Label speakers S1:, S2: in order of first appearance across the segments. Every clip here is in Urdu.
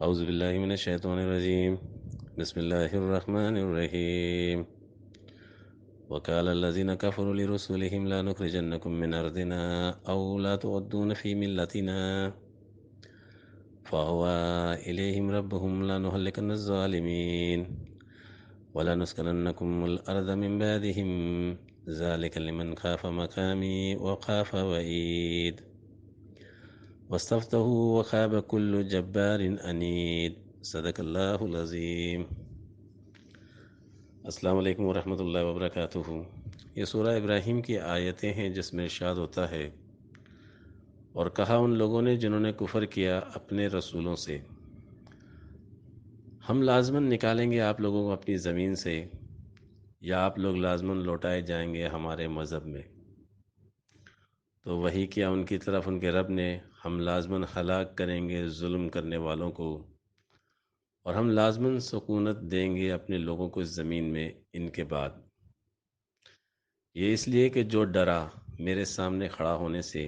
S1: اعوذ باللہ من الشیطان الرجیم بسم اللہ الرحمن الرحیم وقال الذين كفروا لرسلهم لا نخرجنكم من أرضنا أو لا تعدون في ملتنا فأوى إليهم ربهم لنهلكن الظالمين ولنسكننكم الأرض من بعدهم ذلك لمن خاف مقامي وخاف وعيد واستفتحوا وخاب كل جبار عنيد صدق اللہ العظیم۔ السلام علیکم ورحمۃ اللہ وبرکاتہ۔ یہ سورہ ابراہیم کی آیتیں ہیں جس میں ارشاد ہوتا ہے، اور کہا ان لوگوں نے جنہوں نے کفر کیا اپنے رسولوں سے، ہم لازماً نکالیں گے آپ لوگوں کو اپنی زمین سے، یا آپ لوگ لازماً لوٹائے جائیں گے ہمارے مذہب میں۔ تو وہی کیا ان کی طرف ان کے رب نے، ہم لازماً ہلاک کریں گے ظلم کرنے والوں کو، اور ہم لازماً سکونت دیں گے اپنے لوگوں کو اس زمین میں ان کے بعد۔ یہ اس لیے کہ جو ڈرا میرے سامنے کھڑا ہونے سے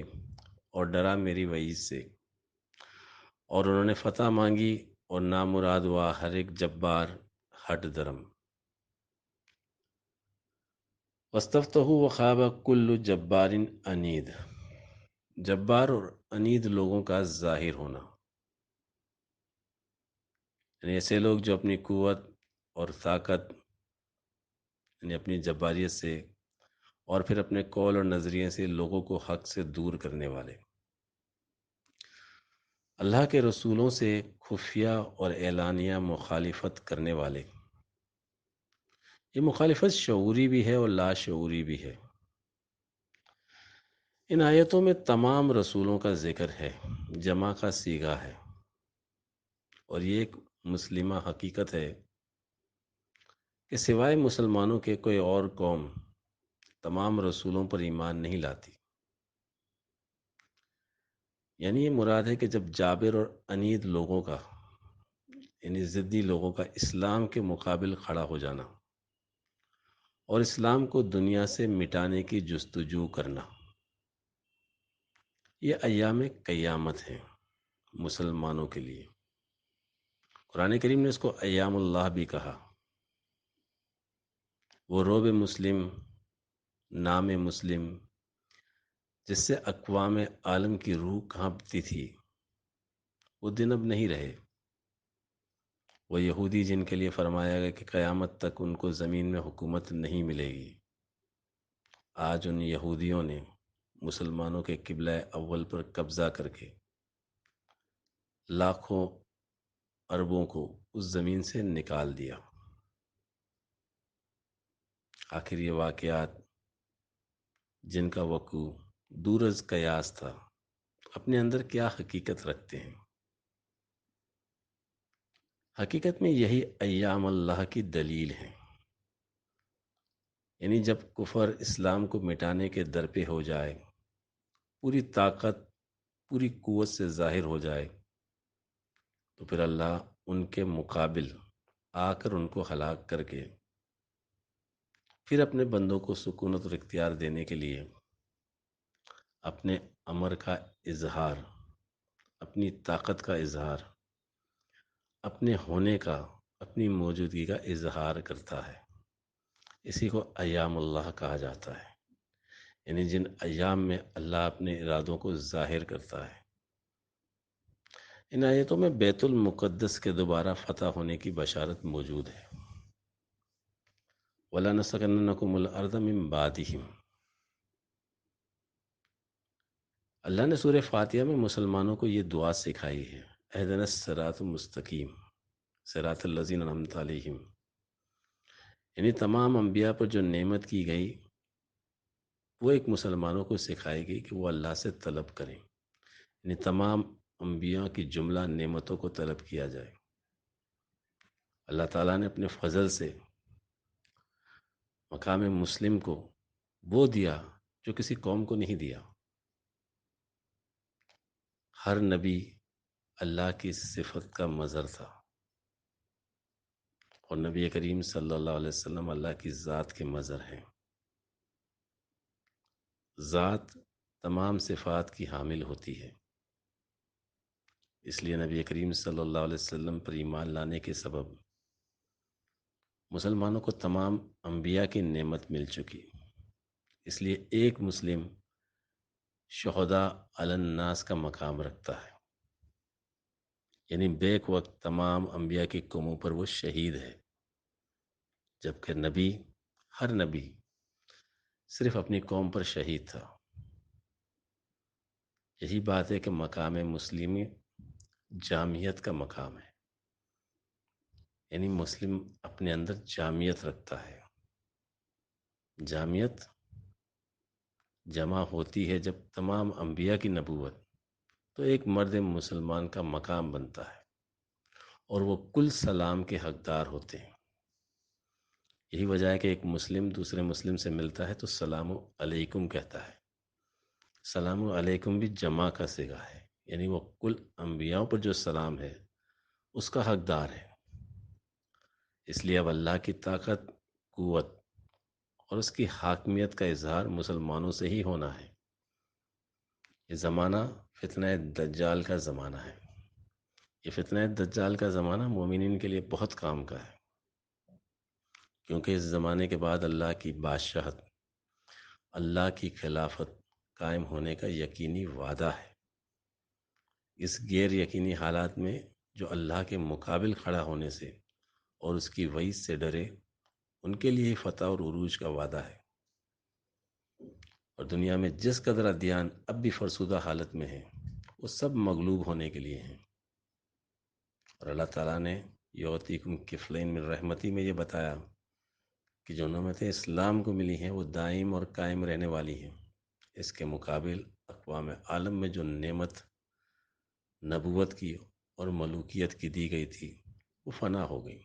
S1: اور ڈرا میری وعید سے، اور انہوں نے فتح مانگی اور نامراد ہوا ہر ایک جبار ہٹ درم۔ وَاسْتَفْتَحُوا وَخَابَ كُلُّ جَبَّارٍ عَنِيدٍ، جبار اور عنید لوگوں کا ظاہر ہونا، یعنی ایسے لوگ جو اپنی قوت اور طاقت، یعنی اپنی جباریت سے اور پھر اپنے قول اور نظریے سے لوگوں کو حق سے دور کرنے والے، اللہ کے رسولوں سے خفیہ اور اعلانیہ مخالفت کرنے والے۔ یہ مخالفت شعوری بھی ہے اور لاشعوری بھی ہے۔ ان آیتوں میں تمام رسولوں کا ذکر ہے، جمع کا صیغہ ہے، اور یہ ایک مسلمہ حقیقت ہے کہ سوائے مسلمانوں کے کوئی اور قوم تمام رسولوں پر ایمان نہیں لاتی۔ یعنی یہ مراد ہے کہ جب جابر اور عنید لوگوں کا، یعنی ضدی لوگوں کا اسلام کے مقابل کھڑا ہو جانا اور اسلام کو دنیا سے مٹانے کی جستجو کرنا، یہ ایام قیامت ہیں مسلمانوں کے لیے۔ قرآن کریم نے اس کو ایام اللہ بھی کہا۔ وہ روب مسلم، نام مسلم، جس سے اقوام عالم کی روح کانپتی تھی، وہ دن اب نہیں رہے۔ وہ یہودی جن کے لیے فرمایا گیا کہ قیامت تک ان کو زمین میں حکومت نہیں ملے گی، آج ان یہودیوں نے مسلمانوں کے قبلہ اول پر قبضہ کر کے لاکھوں اربوں کو اس زمین سے نکال دیا۔ آخر یہ واقعات جن کا وقوع دور از قیاس تھا، اپنے اندر کیا حقیقت رکھتے ہیں؟ حقیقت میں یہی ایام اللہ کی دلیل ہے۔ یعنی جب کفر اسلام کو مٹانے کے در پہ ہو جائے، پوری طاقت پوری قوت سے ظاہر ہو جائے، تو پھر اللہ ان کے مقابل آ کر ان کو ہلاک کر کے پھر اپنے بندوں کو سکونت اور اختیار دینے کے لیے اپنے امر کا اظہار، اپنی طاقت کا اظہار، اپنے ہونے کا، اپنی موجودگی کا اظہار کرتا ہے۔ اسی کو ایام اللہ کہا جاتا ہے، یعنی جن ایام میں اللہ اپنے ارادوں کو ظاہر کرتا ہے۔ ان آیتوں میں بیت المقدس کے دوبارہ فتح ہونے کی بشارت موجود ہے۔ وَلَنَسْكَنَنَّكُمُ الْأَرْضَ مِن بَعْدِهِمْ۔ اللہ نے سورہ فاتحہ میں مسلمانوں کو یہ دعا سکھائی ہے، اهْدِنَا الصِّرَاطَ الْمُسْتَقِيمَ صِرَاطَ الَّذِينَ أَنْعَمْتَ عَلَيْهِمْ۔ یعنی تمام انبیاء پر جو نعمت کی گئی، وہ ایک مسلمانوں کو سکھائی گئی کہ وہ اللہ سے طلب کریں، یعنی تمام انبیاء کی جملہ نعمتوں کو طلب کیا جائے۔ اللہ تعالیٰ نے اپنے فضل سے مقام مسلم کو وہ دیا جو کسی قوم کو نہیں دیا۔ ہر نبی اللہ کی صفت کا مظہر تھا، اور نبی کریم صلی اللہ علیہ وسلم اللہ کی ذات کے مظہر ہیں۔ ذات تمام صفات کی حامل ہوتی ہے، اس لیے نبی کریم صلی اللہ علیہ وسلم پر ایمان لانے کے سبب مسلمانوں کو تمام انبیاء کی نعمت مل چکی، اس لیے ایک مسلم شہداء علی الناس کا مقام رکھتا ہے، یعنی بیک وقت تمام انبیاء کی قوموں پر وہ شہید ہے، جبکہ نبی، ہر نبی صرف اپنی قوم پر شہید تھا۔ یہی بات ہے کہ مقام مسلمی جامعیت کا مقام ہے، یعنی مسلم اپنے اندر جامعیت رکھتا ہے۔ جامعیت جمع ہوتی ہے جب تمام انبیاء کی نبوت تو ایک مرد مسلمان کا مقام بنتا ہے اور وہ کل سلام کے حقدار ہوتے ہیں۔ یہی وجہ ہے کہ ایک مسلم دوسرے مسلم سے ملتا ہے تو السلام علیکم کہتا ہے۔ السلام علیکم بھی جمع کا صیغہ ہے، یعنی وہ کل انبیاء پر جو سلام ہے اس کا حقدار ہے۔ اس لیے اب اللہ کی طاقت، قوت اور اس کی حاکمیت کا اظہار مسلمانوں سے ہی ہونا ہے۔ یہ زمانہ فتنہ دجال کا زمانہ ہے۔ یہ فتنہ دجال کا زمانہ مومنین کے لیے بہت کام کا ہے، کیونکہ اس زمانے کے بعد اللہ کی بادشاہت، اللہ کی خلافت قائم ہونے کا یقینی وعدہ ہے۔ اس غیر یقینی حالات میں جو اللہ کے مقابل کھڑا ہونے سے اور اس کی وعید سے ڈرے، ان کے لیے فتح اور عروج کا وعدہ ہے۔ اور دنیا میں جس قدر ادیان اب بھی فرسودہ حالت میں ہیں، وہ سب مغلوب ہونے کے لیے ہیں۔ اور اللہ تعالیٰ نے یعطیکم کفلین من رحمتی میں یہ بتایا کہ جو نعمتیں اسلام کو ملی ہیں وہ دائم اور قائم رہنے والی ہیں۔ اس کے مقابل اقوام عالم میں جو نعمت نبوت کی اور ملوکیت کی دی گئی تھی وہ فنا ہو گئی۔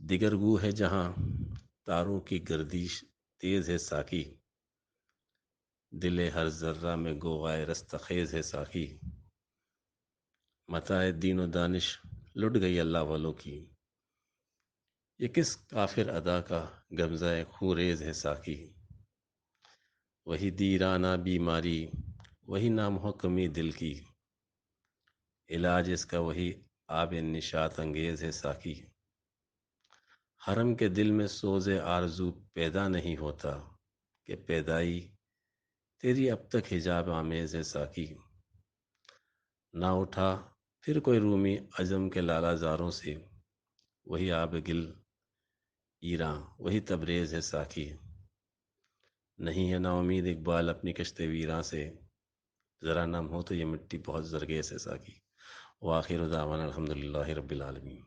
S1: دیگر گو ہے جہاں تاروں کی گردش تیز ہے ساقی، دل ہر ذرہ میں گوغائے رستخیز ہے ساقی، متاع دین و دانش لٹ گئی اللہ والوں کی، یہ کس کافر ادا کا غمزہ خوریز ہے ساقی، وہی دیرانہ بیماری، وہی نامحکمی دل کی، علاج اس کا وہی آب نشاط انگیز ہے ساقی، حرم کے دل میں سوز آرزو پیدا نہیں ہوتا کہ پیدائی تیری اب تک حجاب آمیز ہے ساقی، نہ اٹھا پھر کوئی رومی عجم کے لالا زاروں سے، وہی آب گل ایراں وہی تبریز ہے ساقی، نہیں ہے نا امید اقبال اپنی کشت ویراں سے، ذرا نم ہو تو یہ مٹی بہت زرگیز ہے ساقی۔ وآخر دعوانا الحمدللہ رب العالمین۔